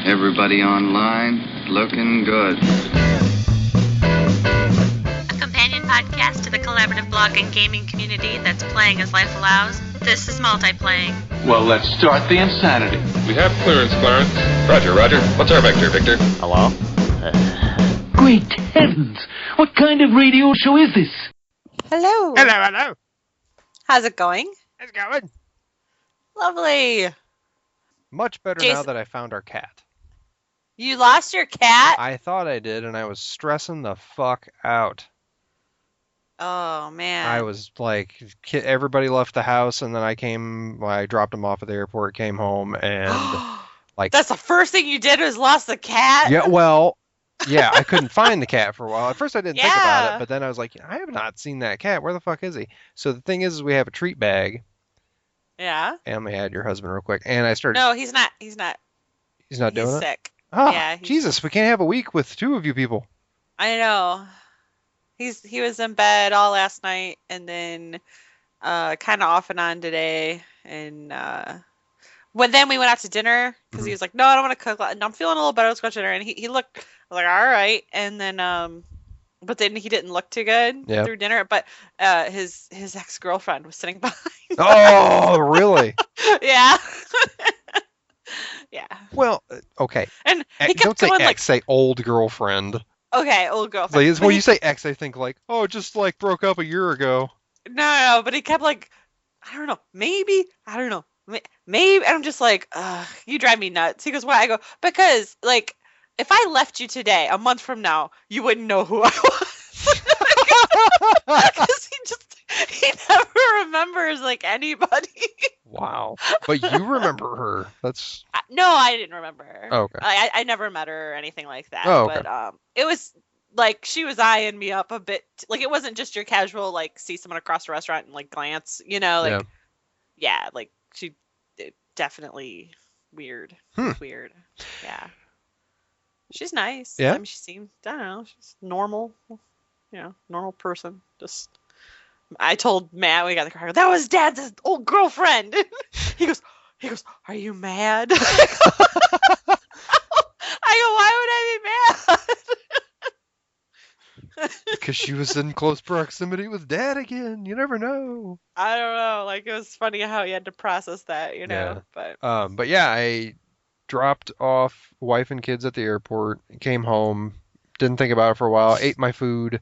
Everybody online, looking good. A companion podcast to the collaborative blog and gaming community that's playing as life allows. This is Multiplaying. Well, let's start the insanity. We have clearance, Clarence. Roger. What's our vector, Victor? Hello? Great heavens! What kind of radio show is this? Hello. Hello. How's it going? It's going. Lovely. Much better Jason. now that I found our cat. You lost your cat? I thought I did, and I was stressing the fuck out. Oh, man. I was like, everybody left the house, and then I dropped him off at the airport, came home, and like... That's the first thing you did was lost the cat? Yeah, well, yeah, I couldn't find the cat for a while. At first I didn't think about Yeah. it, but then I was like, I have not seen that cat. Where the fuck is he? So the thing is we have a treat bag. Yeah. And let me add your husband real quick. And I started... No, he's not. He's not doing He's it? sick. Oh, Yeah, Jesus, we can't have a week with two of you people. I know. He was in bed all last night and then kind of off and on today. And then we went out to dinner because he was like, no, I don't want to cook. And I'm feeling a little better. Let's go to dinner. And he looked, I was like, all right. And then, but then he didn't look too good through dinner. But his ex-girlfriend was sitting behind. Oh, really? Yeah. Yeah. Well, okay. And he kept Don't say going ex, say old girlfriend. okay, old girlfriend. Like, when you say ex, I think like, oh, just like broke up a year ago. No, but he kept like, I don't know, maybe, maybe, and I'm just like, you drive me nuts. He goes, why? I go, because like, if I left you today, a month from now, you wouldn't know who I was. Because he never remembers like anybody. Wow. But you remember her. That's... No, I didn't remember her. Oh, okay. I never met her or anything like that. Oh, okay. But it was like she was eyeing me up a bit. Like it wasn't just your casual like see someone across the restaurant and like glance, like yeah, like she definitely weird. Weird. Yeah. She's nice. Yeah. I mean, she seemed, I don't know, she's normal. Normal person. Just I told Matt we got in the car, I go, that was Dad's old girlfriend. He goes, are you mad? I go, why would I be mad? Because she was in close proximity with Dad again. You never know. I don't know. Like, it was funny how he had to process that, Yeah. But But yeah, I dropped off wife and kids at the airport, came home, didn't think about it for a while, ate my food,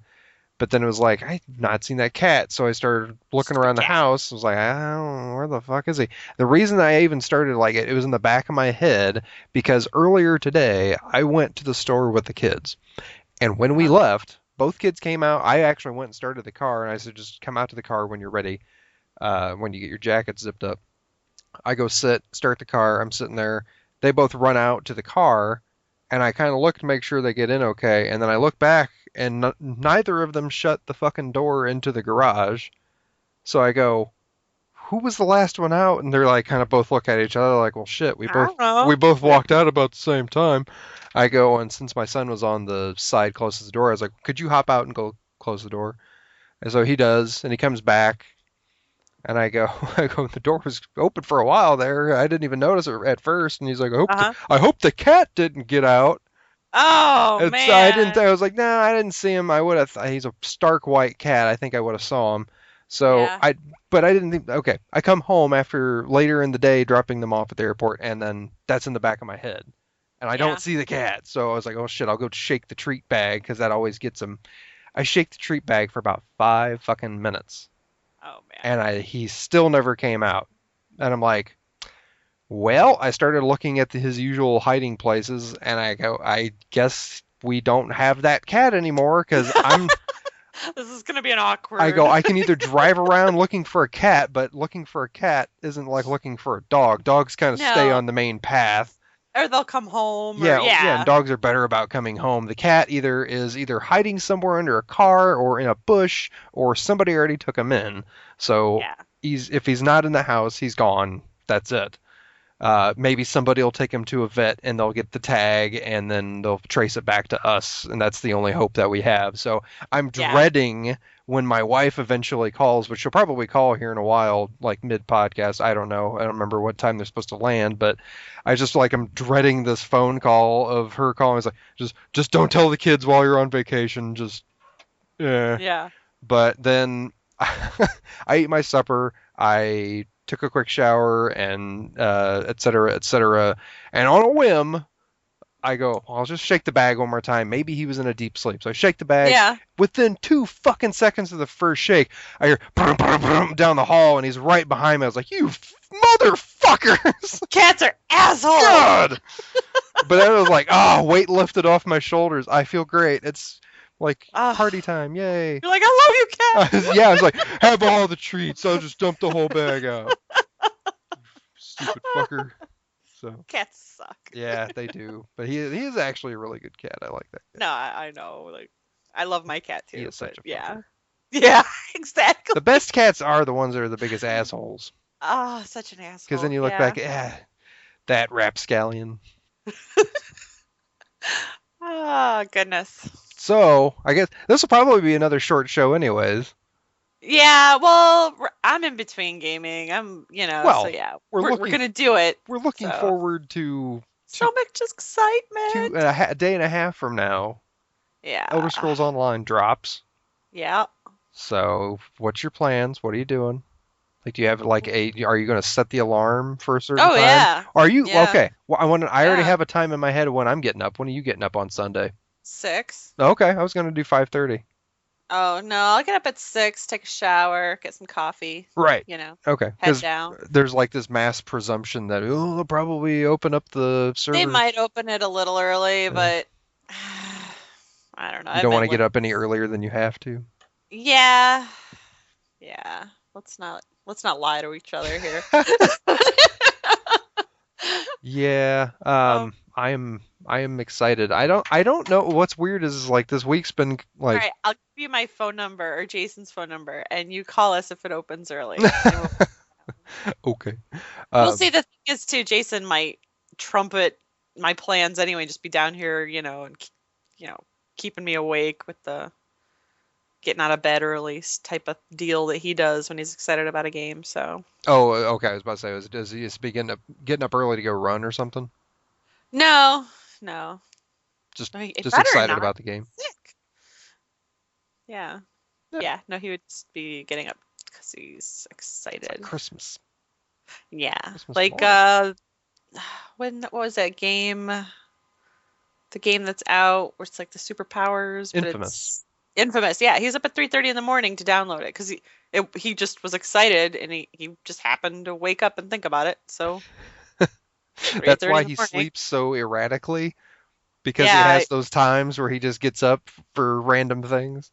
but then it was like, I've not seen that cat, so I started looking around the house. I was like, I don't know, where the fuck is he? The reason I even started like it was in the back of my head, because earlier today, I went to the store with the kids, and when we left, both kids came out. I actually went and started the car, and I said, just come out to the car when you're ready, when you get your jacket zipped up. I go start the car, I'm sitting there. They both run out to the car, and I kind of look to make sure they get in okay, and then I look back, and neither of them shut the fucking door into the garage. So I go, who was the last one out? And they're like, kind of both look at each other like, well, shit, we both walked out about the same time. I go, and since my son was on the side closest to the door, I was like, could you hop out and go close the door? And so he does, and he comes back. And I go, the door was open for a while there. I didn't even notice it at first. And he's like, I hope the cat didn't get out. oh man, I was like, no, I didn't see him. I would have. He's a stark white cat. I think I would have saw him. So Yeah. but I didn't think. Okay, I come home after later in the day, dropping them off at the airport, and then that's in the back of my head, and I Yeah. don't see the cat. So I was like, oh shit, I'll go shake the treat bag because that always gets him. I shake the treat bag for about 5 fucking minutes. Oh man. And he still never came out. And I'm like, well, I started looking at his usual hiding places, and I go, I guess we don't have that cat anymore, because This is gonna be an awkward. I go, I can either drive around looking for a cat, but looking for a cat isn't like looking for a dog. Dogs kind of stay No. on the main path. Or they'll come home. Yeah, Or, yeah. and dogs are better about coming home. The cat is either hiding somewhere under a car or in a bush, or somebody already took him in. So Yeah. if he's not in the house, he's gone. That's it. Maybe somebody will take him to a vet and they'll get the tag and then they'll trace it back to us, and that's the only hope that we have. So I'm dreading when my wife eventually calls, which she'll probably call here in a while, like mid-podcast. I don't know. I don't remember what time they're supposed to land, but I'm dreading this phone call of her calling. It's like, just don't tell the kids while you're on vacation. Yeah. But then I ate my supper. I took a quick shower and et cetera, et cetera. And on a whim, I go, I'll just shake the bag one more time. Maybe he was in a deep sleep. So I shake the bag. Yeah. Within 2 fucking seconds of the first shake, I hear brum, brum, brum, down the hall, and he's right behind me. I was like, you motherfuckers! Cats are assholes! God! But then I was like, weight lifted off my shoulders. I feel great. It's like party time. Yay. You're like, I love you, cat! Yeah, I was like, have all the treats. I'll just dump the whole bag out. Stupid fucker. So cats suck. Yeah, they do. But he is actually a really good cat. I like that cat. No, I know. Like, I love my cat too. He is such a fucker. Yeah, exactly. The best cats are the ones that are the biggest assholes. Such an asshole. Because then you look back, that rapscallion. Goodness. So, I guess this will probably be another short show anyways. Yeah, well, I'm in between gaming. I'm, so yeah. We're going to do it. We're looking forward to so much excitement. A day and a half from now. Yeah. Elder Scrolls Online drops. Yeah. So, what's your plans? What are you doing? Like, do you have are you going to set the alarm for a certain time? Oh, yeah. Are you? Yeah. Okay. Well, I already have a time in my head of when I'm getting up. When are you getting up on Sunday? 6. Okay. I was going to do 5:30. Oh, no. I'll get up at 6, take a shower, get some coffee. Right. Okay. Head down. There's like this mass presumption that, they'll probably open up the server. They might open it a little early, but I don't know. You don't want to get up any earlier than you have to? Yeah. Yeah. Let's not lie to each other here. Yeah. I am excited. I don't know. What's weird is like this week's been like. All right, I'll give you my phone number or Jason's phone number, and you call us if it opens early. Okay. We'll see. The thing is, too, Jason might trumpet my plans anyway. Just be down here, and keeping me awake with the getting out of bed early type of deal that he does when he's excited about a game. So. Oh, okay. I was about to say, does he just be getting up early to go run or something? No. Just excited about the game. Sick. Yeah. No, he would just be getting up because he's excited. It's like Christmas. Yeah. Christmas like what was that game? The game that's out where it's like the superpowers. Infamous. Infamous. Yeah, he's up at 3:30 in the morning to download it because he just was excited and he just happened to wake up and think about it. So. That's why he sleeps so erratically, because he has those times where he just gets up for random things.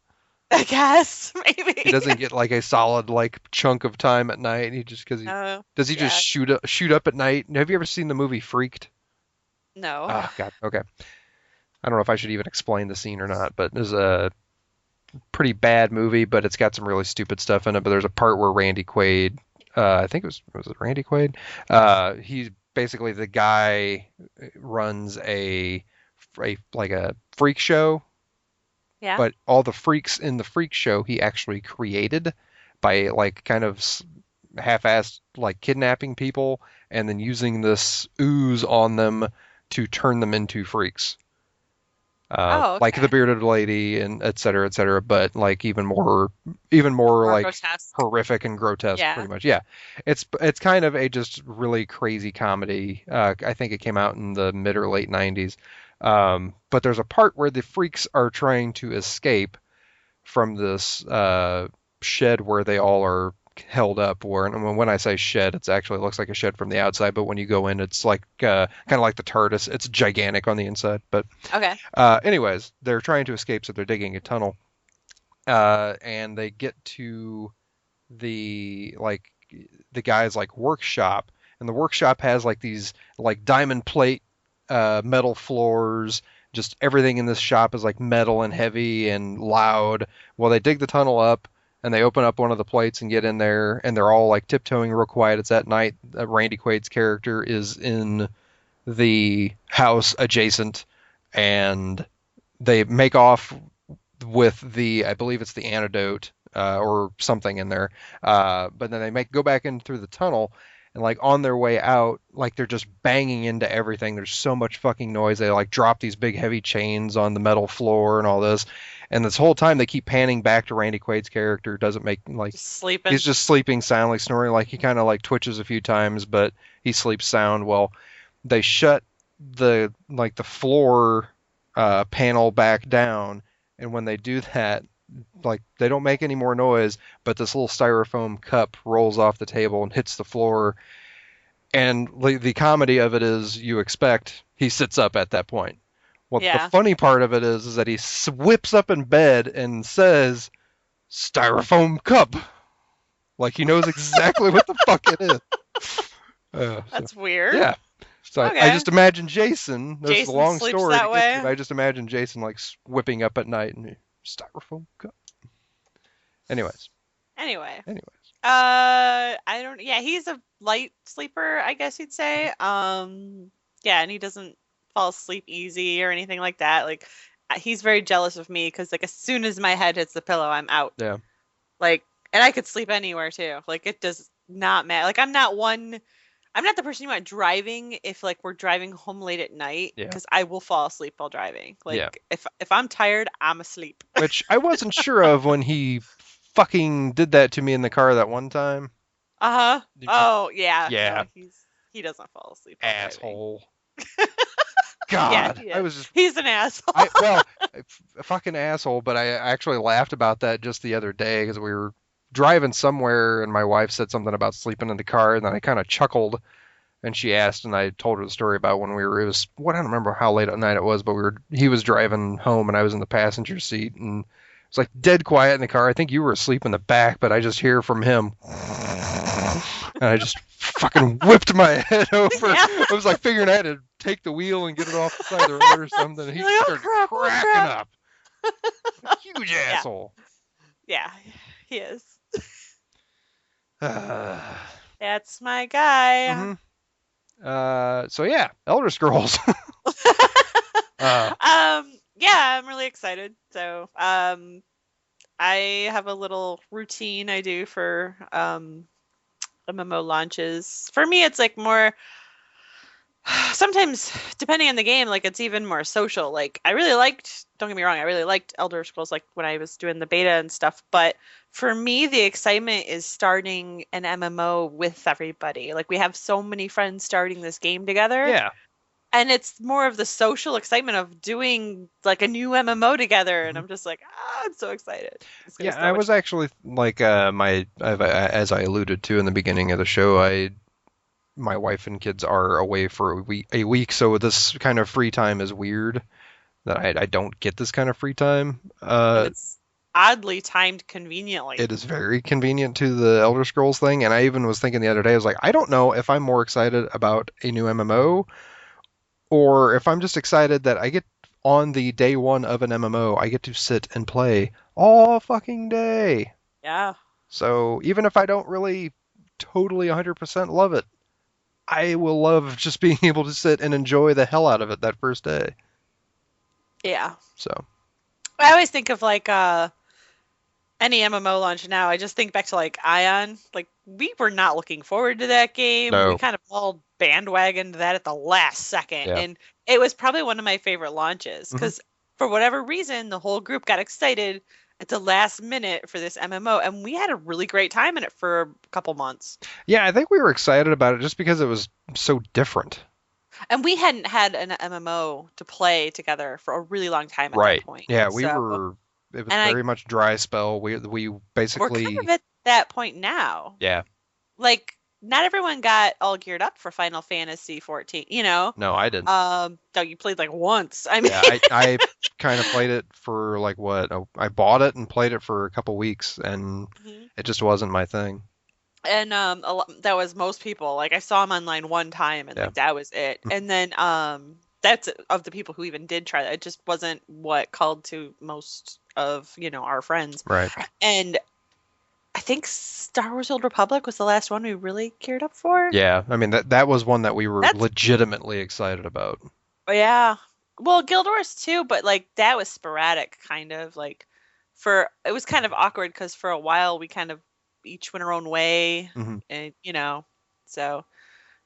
I guess maybe he doesn't get like a solid like chunk of time at night. He just just shoot up at night. Have you ever seen the movie Freaked? No. Oh God. Okay. I don't know if I should even explain the scene or not, but there's a pretty bad movie, but it's got some really stupid stuff in it. But there's a part where Randy Quaid, I think was it Randy Quaid? He's basically the guy runs a freak show. Yeah. But all the freaks in the freak show he actually created by like kind of half-assed like kidnapping people and then using this ooze on them to turn them into freaks. Okay. Like the bearded lady and et cetera, but like even more like grotesque. Horrific and grotesque, pretty much. Yeah, it's kind of a just really crazy comedy. I think it came out in the mid or late 90s. But there's a part where the freaks are trying to escape from this shed where they all are held up. When I say shed, it actually looks like a shed from the outside, but when you go in, it's like kind of like the TARDIS. It's gigantic on the inside. But okay. Anyways, they're trying to escape, so they're digging a tunnel, and they get to the guy's like workshop, and the workshop has like these like diamond plate metal floors. Just everything in this shop is like metal and heavy and loud. Well, they dig the tunnel up, and they open up one of the plates and get in there, and they're all like tiptoeing real quiet. It's at night. Randy Quaid's character is in the house adjacent, and they make off with I believe it's the antidote or something in there. But then they go back in through the tunnel, and like on their way out, like they're just banging into everything. There's so much fucking noise. They like drop these big heavy chains on the metal floor and all this. And this whole time they keep panning back to Randy Quaid's character. Doesn't make like Sleeping. he's just sleeping soundly, snoring. Like he kind of like twitches a few times, but he sleeps sound. Well, they shut the floor panel back down, and when they do that, like they don't make any more noise, but this little styrofoam cup rolls off the table and hits the floor. And the comedy of it is, you expect he sits up at that point. Well, Yeah. the funny part of it is that he whips up in bed and says, "Styrofoam cup," like he knows exactly what the fuck it is. That's weird. Yeah. So I Okay. just imagine Jason. This is a Jason long sleeps story. that to get way? to, I just imagine Jason like whipping up at night and styrofoam cup. Anyways. Anyway. Anyways. I don't. Yeah, he's a light sleeper, I guess you'd say. Yeah, and he doesn't fall asleep easy or anything like that. Like, he's very jealous of me because like as soon as my head hits the pillow, I'm out. Yeah. Like, and I could sleep anywhere too. Like, it does not matter. Like, I'm not the person you want driving if like we're driving home late at night, Yeah. because I will fall asleep while driving. Like, Yeah. if I'm tired, I'm asleep. Which I wasn't sure of when he fucking did that to me in the car that one time. Uh-huh. Did you- Oh, yeah. Yeah. No, he doesn't fall asleep while driving. Asshole. God. he I is. was just He's an asshole. a fucking asshole, but I actually laughed about that just the other day because we were driving somewhere and my wife said something about sleeping in the car, and then I kind of chuckled, and she asked, and I told her the story about when I don't remember how late at night it was, but he was driving home and I was in the passenger seat, and it was like dead quiet in the car. I think you were asleep in the back, but I just hear from him, and I just fucking whipped my head over. Yeah. I was like figuring I had to take the wheel and get it off the side of the road or something. And he You're like, "Oh, started crap, oh, cracking crap." up. A huge asshole. Yeah, he is. Mhm. That's my guy. So yeah, Elder Scrolls. Yeah, I'm really excited. So, I have a little routine I do for MMO launches. For me, it's like more. Sometimes, depending on the game, like it's even more social. Like I really liked. Don't get me wrong, I really liked Elder Scrolls, like when I was doing the beta and stuff. But for me, the excitement is starting an MMO with everybody. Like we have so many friends starting this game together. Yeah. And it's more of the social excitement of doing like a new MMO together, and I'm just like, I'm so excited. It's gonna Yeah, so I much was actually like as I alluded to in the beginning of the show, my wife and kids are away for a week, so this kind of free time is weird. That I don't get this kind of free time. and it's oddly timed conveniently. It is very convenient to the Elder Scrolls thing, and I even was thinking the other day, I was like, I don't know if I'm more excited about a new MMO, or if I'm just excited that I get on the day one of an MMO, I get to sit and play all fucking day. Yeah. So even if I don't really totally 100% love it, I will love just being able to sit and enjoy the hell out of it that first day. Yeah. So I always think of like any MMO launch now. I just think back to like Aion. Like we were not looking forward to that game. No. We kind of all bandwagoned that at the last second. Yeah. And it was probably one of my favorite launches because for whatever reason, the whole group got excited at the last minute for this MMO, and we had a really great time in it for a couple months. yeah, I think we were excited about it just because it was so different. And we hadn't had an MMO to play together for a really long time at Right. that point. Yeah, we So, were. It was and very much dry spell. We We're basically. kind of at that point now. Yeah. Like, not everyone got all geared up for Final Fantasy 14, you know? No, I didn't. No, you played like once. I mean, Yeah, I kind of played it for like what? I bought it and played it for a couple weeks, and Mhm. it just wasn't my thing. And that was most people. Like, I saw him online one time, and Yeah. like that was it. And then that's of the people who even did try that. It just wasn't what called to most of our friends. Right. And I think Star Wars Old Republic was the last one we really geared up for. Yeah, I mean that was one that we were That's- legitimately excited about. Yeah. Well, Guild Wars too, but like that was sporadic, kind of like it was kind of awkward because for a while we kind of each went our own way, hmm and so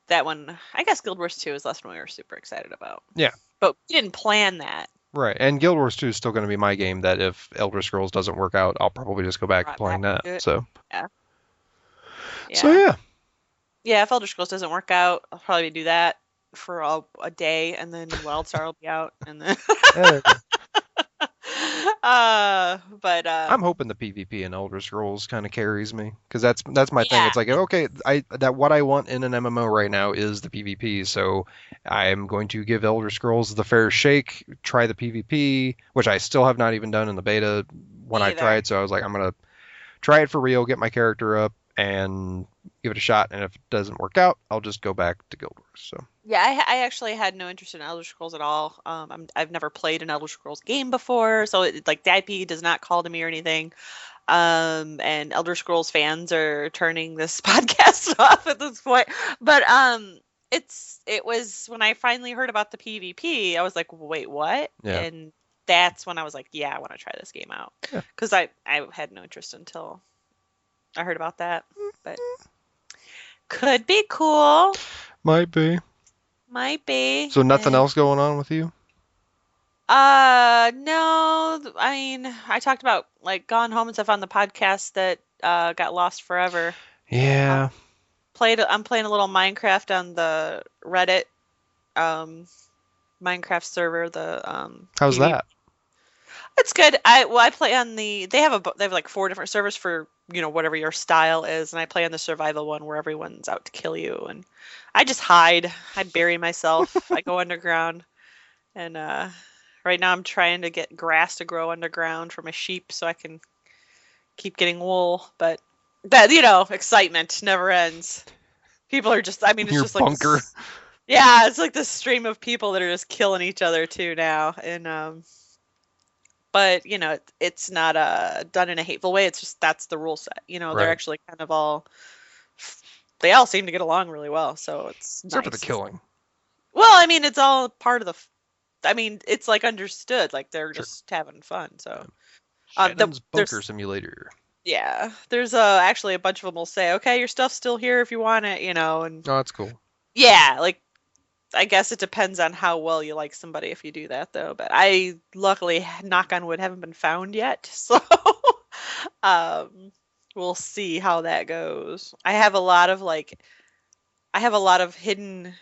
that one, I guess Guild Wars 2 is last one we were super excited about. Yeah. But we didn't plan that. Right, and Guild Wars 2 is still going to be my game that if Elder Scrolls doesn't work out, I'll probably just go back to Right playing back that. to it. So, Yeah. so yeah. Yeah, if Elder Scrolls doesn't work out, I'll probably do that for a day, and then WildStar will be out, and then. Eh, But I'm hoping the PvP in Elder Scrolls kind of carries me because that's my thing. Yeah. It's like okay, what I want in an MMO right now is the PvP, so I'm going to give Elder Scrolls the fair shake, try the PvP, which I still have not even done in the beta when I Neither. tried. So I was like, I'm gonna try it for real, get my character up, and give it a shot. And if it doesn't work out, I'll just go back to Guild Wars. So yeah, I actually had no interest in Elder Scrolls at all. I've never played an Elder Scrolls game before, so like the IP does not call to me or anything. And Elder Scrolls fans are turning this podcast off at this point. But it was when I finally heard about the PvP, I was like, wait, what? Yeah. And that's when I was like, yeah, I want to try this game out. Yeah. Because I had no interest until I heard about that. But could be cool. might be. Might be. So nothing And- else going on with you? No. I mean, I talked about like Gone Home and stuff on the podcast that got lost forever. Yeah. I'm playing a little Minecraft on the Reddit Minecraft server. How's PvP. that? It's good. I play on they have like 4 different servers for whatever your style is, and I play on the survival one where everyone's out to kill you, and I just hide. I bury myself. I go underground, and right now I'm trying to get grass to grow underground for my sheep so I can keep getting wool. But that excitement never ends. People are just. I mean, it's Your just like bunker. Yeah, it's like this stream of people that are just killing each other too now, and but it's not done in a hateful way. It's just that's the rule set. Right. They're actually kind of all. They all seem to get along really well, so it's Except for nice. the killing. Well, I mean, it's all part of the. I mean, it's like understood, like they're just having fun. So Shannon's there's- Bunker Simulator. yeah, there's actually a bunch of them will say, okay, your stuff's still here if you want it, and Oh, that's cool. yeah, like I guess it depends on how well you like somebody if you do that though. But I luckily, knock on wood, haven't been found yet, so we'll see how that goes. I have a lot of hidden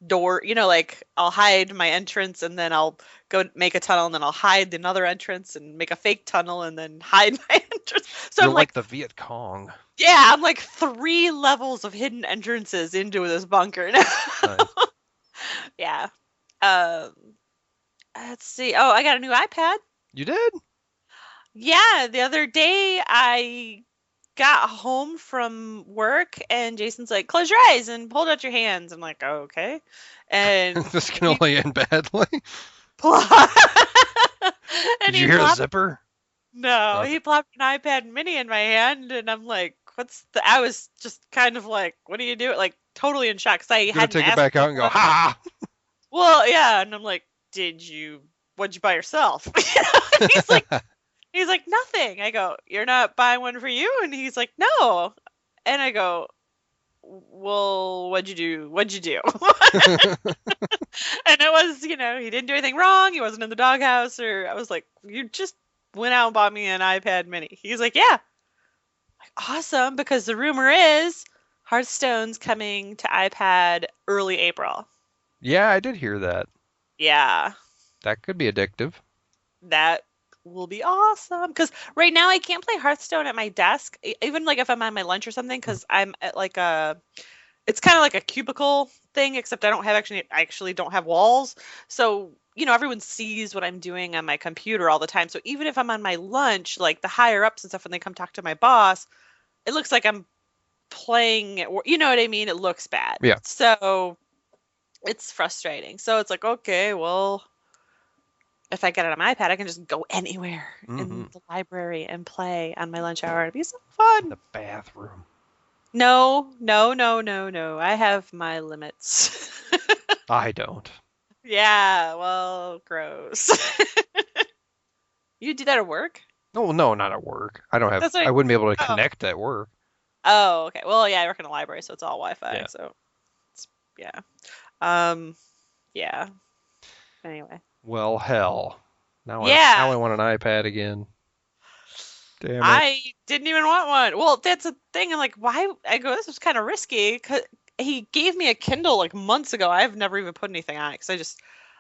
door, like I'll hide my entrance and then I'll go make a tunnel and then I'll hide another entrance and make a fake tunnel and then hide my entrance. So You're I'm like the Viet Cong. yeah, I'm like 3 levels of hidden entrances into this bunker now. Nice. Yeah. Let's see. Oh, I got a new iPad. You did? Yeah, the other day I got home from work and Jason's like, "Close your eyes and hold out your hands." I'm like, "Oh, okay." And This can only end badly. and Did he you hear the plopped- zipper? No, Oh. he plopped an iPad mini in my hand and I'm like, I was just kind of like, "What are you doing?" Like totally in shock cuz I You're gonna hadn't take it asked back him out and go, what- ha! Well, yeah, and I'm like, what'd you buy yourself? He's like, nothing. I go, you're not buying one for you? And he's like, no. And I go, well, what'd you do? What'd you do? And it was, he didn't do anything wrong. He wasn't in the doghouse, or I was like, you just went out and bought me an iPad mini. He's like, yeah. Like, awesome, because the rumor is Hearthstone's coming to iPad early April. Yeah, I did hear that. Yeah. That could be addictive. That will be awesome, because right now I can't play Hearthstone at my desk, even like if I'm on my lunch or something, because I'm at like it's kind of like a cubicle thing, except I actually don't have walls, so everyone sees what I'm doing on my computer all the time. So even if I'm on my lunch, like the higher ups and stuff, when they come talk to my boss, it looks like I'm playing it, you know what I mean? It looks bad. Yeah. So it's frustrating. So it's like, okay, well, if I get it on my iPad, I can just go anywhere Mhm. in the library and play on my lunch hour. It'd be so fun. The bathroom. No. I have my limits. I don't. Yeah, well, gross. You do that at work? No, not at work. I don't have. That's what I wouldn't be able to oh. connect at work. Oh, okay. Well, yeah, I work in a library, so it's all Wi-Fi. Yeah. So, yeah. Yeah. Anyway. Well, hell. Now Yeah. I want an iPad again. Damn it. I didn't even want one. Well, that's the thing. I'm like, why? I go, this was kind of risky. 'Cause he gave me a Kindle like months ago. I've never even put anything on it because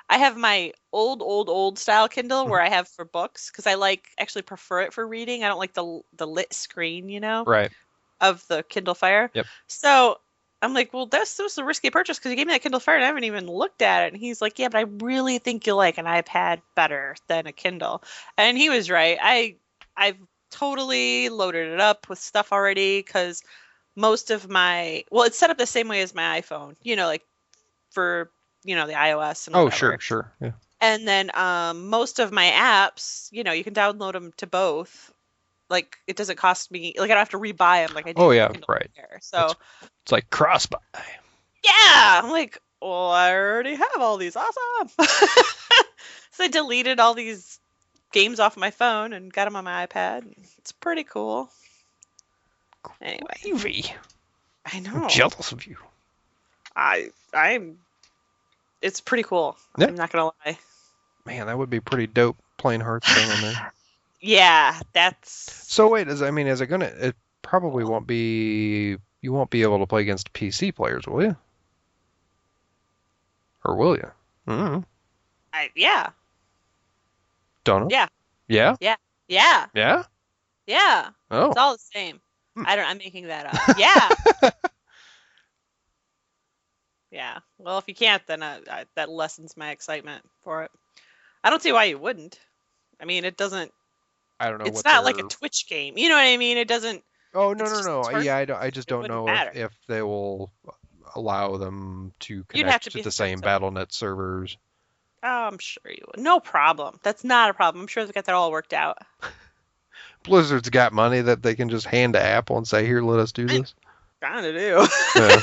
I have my old style Kindle where I have for books because I actually prefer it for reading. I don't like the lit screen, Right. of the Kindle Fire. Yep. So I'm like, well, this was a risky purchase because he gave me that Kindle Fire and I haven't even looked at it. And he's like, yeah, but I really think you'll like an iPad better than a Kindle. And he was right. I've totally loaded it up with stuff already because most of it's set up the same way as my iPhone, like for, the iOS and Oh, whatever. sure. Yeah. And then most of my apps, you can download them to both. Like, it doesn't cost me, I don't have to rebuy them like I do. Oh, with yeah, Kindle right. Fire. So, It's like cross-buy. yeah, I'm like, well, I already have all these. Awesome. So I deleted all these games off my phone and got them on my iPad. It's pretty cool. Anyway, Gravy. I know. I'm jealous of you. It's pretty cool. Yeah. I'm not gonna lie. Man, that would be pretty dope playing Hearthstone on there. Yeah, that's. So wait, is it gonna? It probably won't be. You won't be able to play against PC players, will you? Or will you? Mm-hmm. Yeah. Don't know. Yeah. Yeah. Yeah. Yeah. Yeah. Oh. It's all the same. I'm making that up. Yeah. Yeah. Well, if you can't, then that lessens my excitement for it. I don't see why you wouldn't. I mean, it doesn't. I don't know. It's not like a Twitch game. You know what I mean? It doesn't. Oh it's just no. tournament. Yeah, I just don't wouldn't know matter. if they will allow them to You'd have connect to to be the same friends BattleNet servers. Oh, I'm sure you would. No problem. That's not a problem. I'm sure they've got that all worked out. Blizzard's got money that they can just hand to Apple and say, "Here, let us do this." Kinda do. Yeah.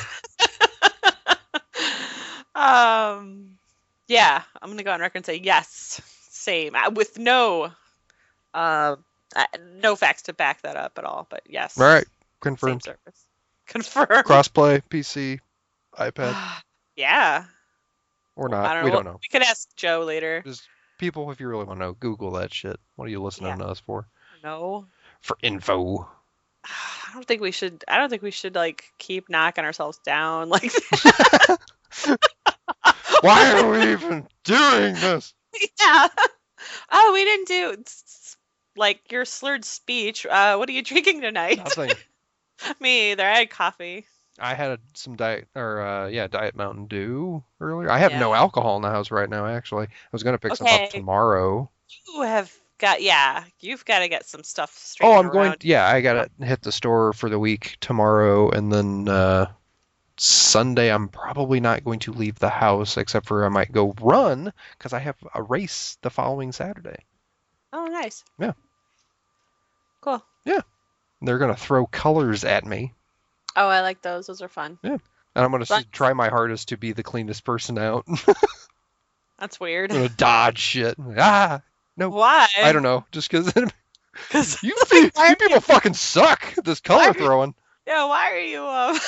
Yeah, I'm gonna go on record and say yes, same, with no facts to back that up at all. But yes, All right, same confirmed. service. Confirmed. Crossplay, PC, iPad, Yeah. or not? I don't know. We don't know. We could ask Joe later. Just people, if you really want to know, Google that shit. What are you listening to us for? No. For info. I don't think we should like keep knocking ourselves down like that. Why are we even doing this? Yeah. Oh, we didn't do like your slurred speech. What are you drinking tonight? Nothing. Me either. I had coffee. I had some Diet Mountain Dew earlier. I have no alcohol in the house right now, actually. I was going to pick some up tomorrow. You've got to get some stuff straight. Oh, I got to hit the store for the week tomorrow, and then Sunday I'm probably not going to leave the house, except for I might go run, because I have a race the following Saturday. Oh, nice. Yeah. Cool. Yeah. They're going to throw colors at me. Oh, I like those. Those are fun. Yeah. And I'm going to try my hardest to be the cleanest person out. That's weird. I'm going to dodge shit. No. Why? I don't know. Just because you people fucking suck at this color throwing. Yeah, why are you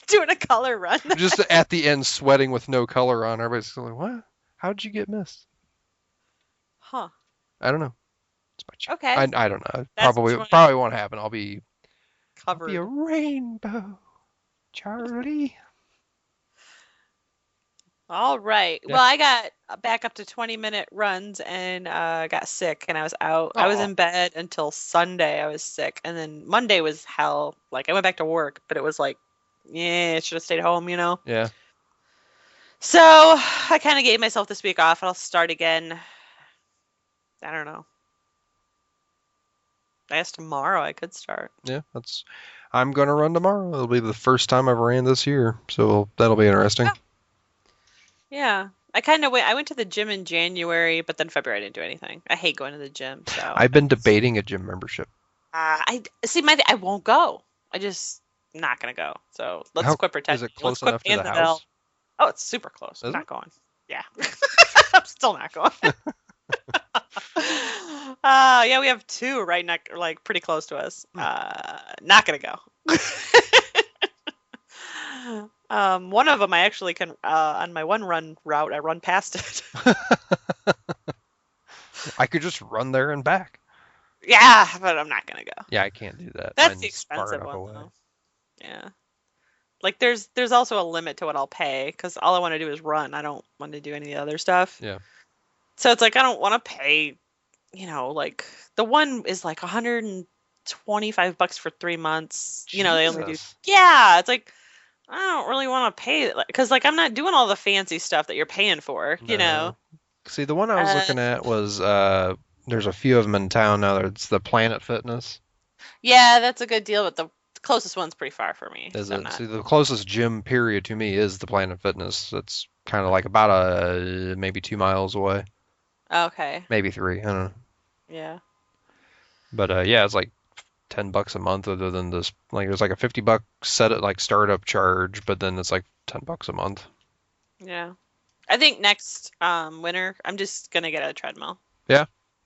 doing a color run? Just at the end sweating with no color on. Everybody's like, what? How'd you get missed? Huh. I don't know. It's my job. Okay. I don't know. Probably won't happen. I'll be covered. I'll be a rainbow, Charlie. All right. Yeah. Well, I got back up to 20-minute runs and got sick and I was out. I was in bed until Sunday. I was sick. And then Monday was hell. Like, I went back to work, but it was like, I should have stayed home, Yeah. So I kind of gave myself this week off. I'll start again. I don't know. I guess tomorrow I could start. Yeah, I'm going to run tomorrow. It'll be the first time I've ran this year. So that'll be interesting. Yeah. I went to the gym in January, but then February I didn't do anything. I hate going to the gym, so. I've been debating a gym membership. I see. I won't go. I just not gonna go. So let's quit pretending. Is it close Let's quit enough to paying the bill. house? Oh, it's super close. I'm Is not it? going. Yeah, I'm still not going. Yeah, we have two right next, like pretty close to us. Not gonna go. One of them I actually can on my one run route I run past it. I could just run there and back. Yeah, but I'm not gonna go. Yeah, I can't do that. That's the Mine's far expensive enough one away. though. Yeah. Like there's also a limit to what I'll pay because all I want to do is run. I don't want to do any other stuff. Yeah. So it's like I don't want to pay, like the one is like $125 for 3 months. They only do. Jesus. Yeah, it's like I don't really want to pay because like I'm not doing all the fancy stuff that you're paying for. No. See, the one I was looking at was there's a few of them in town now. It's the Planet Fitness. Yeah, that's a good deal, but the closest one's pretty far for me. Is so it? See, the closest gym period to me is the Planet Fitness. It's kind of like about maybe 2 miles away, Okay. maybe 3. I don't know. Yeah. But yeah, it's like $10 a month. Other than this, like there's like a $50 startup charge, but then it's like $10 a month. Yeah. I think next winter I'm just gonna get a treadmill.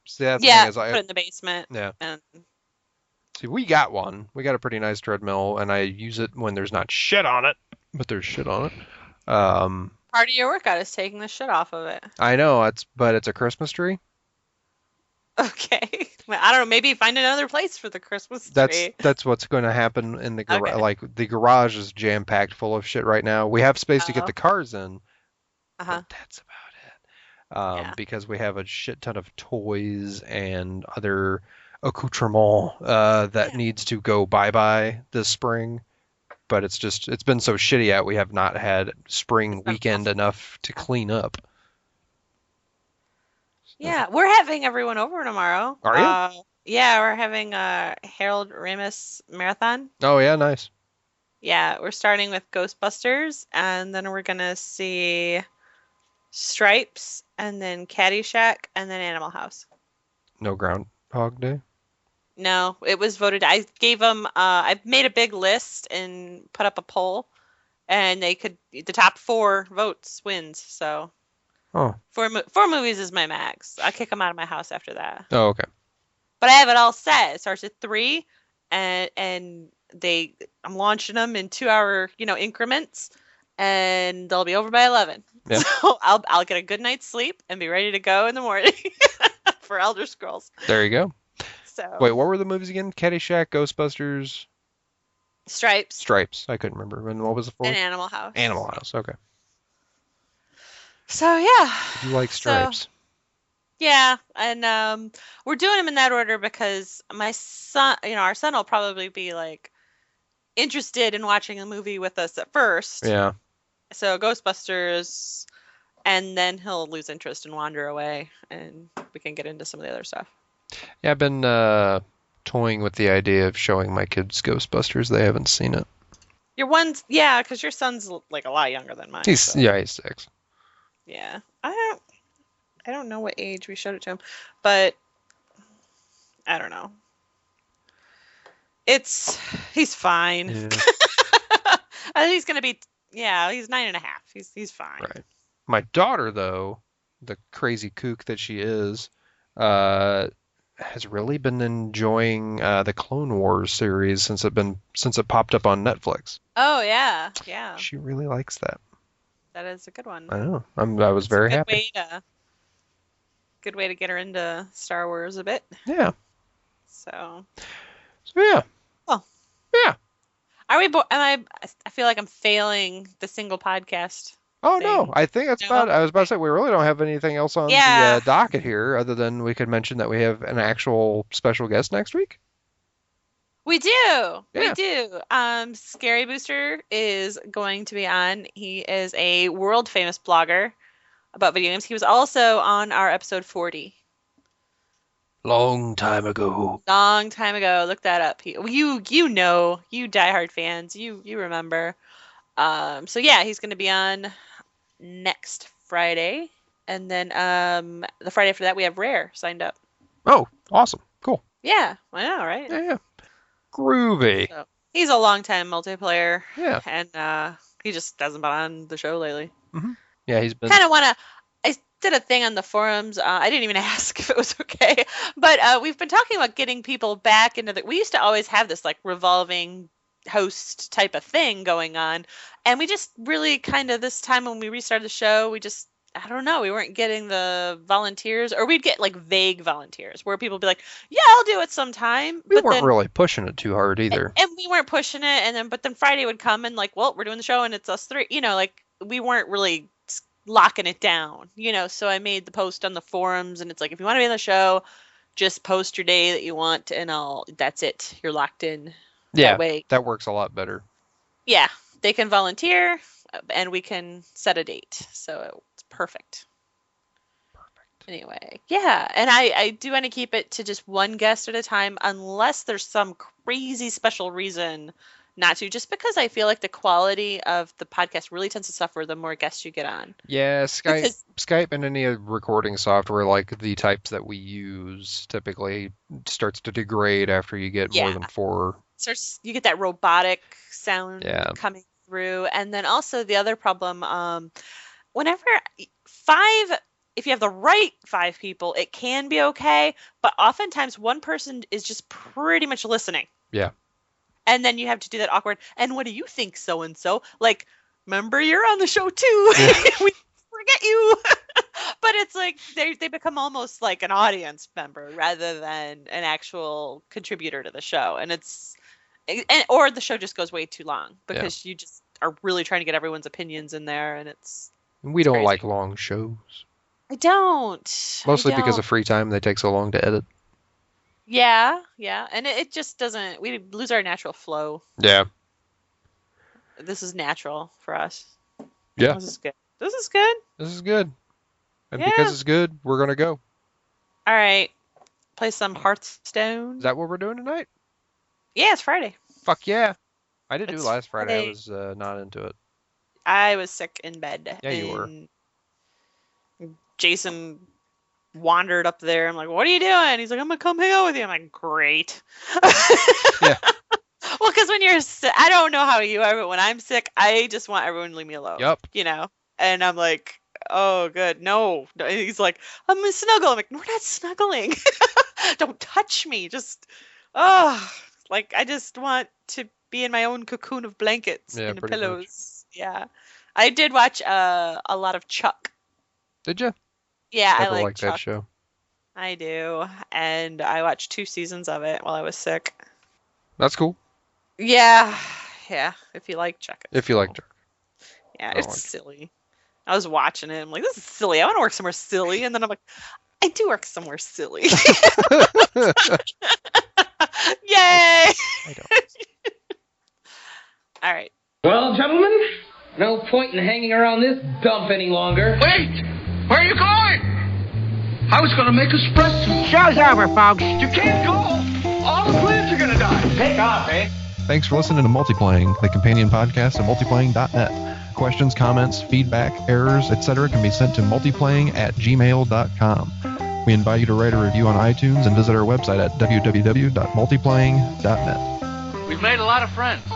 See, that's the Yeah, thing is put it in the basement. Yeah. And See, we got one. We got a pretty nice treadmill, and I use it when there's not shit on it, but there's shit on it. part of your workout is taking the shit off of it. I know but it's a Christmas tree. Okay. Well, I don't know. Maybe find another place for the Christmas tree. That's what's going to happen in the garage. Okay. Like the garage is jam packed full of shit right now. We have space to get the cars in, Uh-huh. but that's about it. Yeah. Because we have a shit ton of toys and other accoutrement that needs to go bye-bye this spring. But it's been so shitty out. We have not had spring weekend enough to clean up. Yeah, we're having everyone over tomorrow. Are you? Yeah, we're having a Harold Ramis marathon. Oh yeah, nice. Yeah, we're starting with Ghostbusters, and then we're gonna see Stripes, and then Caddyshack, and then Animal House. No Groundhog Day. No, it was voted. I gave them. I made a big list and put up a poll, and the top 4 votes wins. So, Oh. 4 movies is my max. I'll kick them out of my house after that. Oh, okay. But I have it all set. It starts at 3, and I'm launching them in 2-hour increments, and they'll be over by 11. Yeah. So I'll get a good night's sleep and be ready to go in the morning for Elder Scrolls. There you go. So Wait, what were the movies again? Caddyshack, Ghostbusters, Stripes, Stripes. I couldn't remember. And what was the fourth? and Animal House. Animal House. Okay. So yeah. You like Stripes? Yeah, and we're doing them in that order because my son, our son will probably be like interested in watching a movie with us at first. Yeah. So Ghostbusters, and then he'll lose interest and wander away, and we can get into some of the other stuff. Yeah, I've been toying with the idea of showing my kids Ghostbusters. They haven't seen it. Your one's, yeah, because your son's like a lot younger than mine. He's so. he's 6. Yeah, I don't know what age we showed it to him, but I don't know. He's fine. Yeah. I think he's gonna be. Yeah, he's 9.5. He's fine. Right. My daughter, though, the crazy kook that she is, has really been enjoying the Clone Wars series since it popped up on Netflix. Oh yeah, yeah. She really likes that. That is a good one. I know. I was very happy. Good way to get her into Star Wars a bit. Yeah. So yeah. Oh. Yeah. Are we? I feel like I'm failing the single podcast. Oh thing. no, I think that's about. I was about to say we really don't have anything else on the docket here, other than we could mention that we have an actual special guest next week. We do. Yeah. We do. Scary Booster is going to be on. He is a world famous blogger about video games. He was also on our episode 40. Long time ago. Long time ago. Look that up. You know, you diehard fans, you remember. So yeah, he's going to be on next Friday, and then the Friday after that we have Rare signed up. Oh, awesome. Cool. Yeah, I know, right? Yeah. Groovy. So, he's a longtime multiplayer. Yeah. And he just hasn't been on the show lately. Mm-hmm. Yeah, he's been. Kind of want to. I did a thing on the forums. I didn't even ask if it was okay, but we've been talking about getting people back into the. We used to always have this like revolving host type of thing going on, and we just really kind of this time when we restarted the show, we just. I don't know. We weren't getting the volunteers, or we'd get like vague volunteers where people would be like, "Yeah, I'll do it sometime." We weren't really pushing it too hard either. And we weren't pushing it, but then Friday would come and like, well, we're doing the show and it's us three. Like we weren't really locking it down, So I made the post on the forums, and it's like, if you want to be on the show, just post your day that you want, and that's it. You're locked in. Yeah, that way. That works a lot better. Yeah, they can volunteer, and we can set a date. So it's perfect. Anyway, yeah, and I do want to keep it to just one guest at a time, unless there's some crazy special reason not to, just because I feel like the quality of the podcast really tends to suffer the more guests you get on. Yeah, Skype and any recording software like the types that we use typically starts to degrade after you get more than 4. You get that robotic sound coming through, and then also the other problem, whenever 5. If you have the right 5 people, it can be okay, but oftentimes one person is just pretty much listening. Yeah. And then you have to do that awkward, and what do you think, so-and-so? Like, remember, you're on the show too. We forget you. But it's like they become almost like an audience member rather than an actual contributor to the show. Or the show just goes way too long because you just are really trying to get everyone's opinions in there, and we don't crazy. Like long shows. I don't. Mostly because of free time. They take so long to edit. Yeah, and it just doesn't. We lose our natural flow. Yeah. This is natural for us. Yeah. This is good. And because it's good, we're gonna go. All right. Play some Hearthstone. Is that what we're doing tonight? Yeah, it's Friday. Fuck yeah. I did do last Friday. I was not into it. I was sick in bed. Yeah, you were. Jason wandered up there. I'm like, what are you doing? He's like, I'm going to come hang out with you. I'm like, great. Yeah. Well, because when you're sick, I don't know how you are, but when I'm sick, I just want everyone to leave me alone. Yep. And I'm like, oh, good. No. And he's like, I'm going to snuggle. I'm like, we're not snuggling. Don't touch me. Just, I just want to be in my own cocoon of blankets and pillows. Much. Yeah. I did watch a lot of Chuck. Did you? Yeah, I like Chuck. That show. I do, and I watched 2 seasons of it while I was sick. That's cool. Yeah. If you like Chuck. Yeah, it's silly. I was watching it. I'm like, this is silly. I want to work somewhere silly, and then I'm like, I do work somewhere silly. Yay! I don't. All right. Well, gentlemen, no point in hanging around this dump any longer. Wait! Where are you going? I was going to make espresso. Show's over, folks. You can't go. All the plants are going to die. Take off, eh? Thanks for listening to Multiplaying, the companion podcast at multiplaying.net. Questions, comments, feedback, errors, etc. can be sent to multiplaying@gmail.com. We invite you to write a review on iTunes and visit our website at www.multiplaying.net. We've made a lot of friends,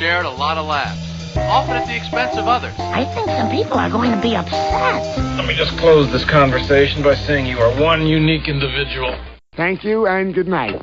shared a lot of laughs, often at the expense of others. I think some people are going to be upset. Let me just close this conversation by saying you are one unique individual. Thank you and good night.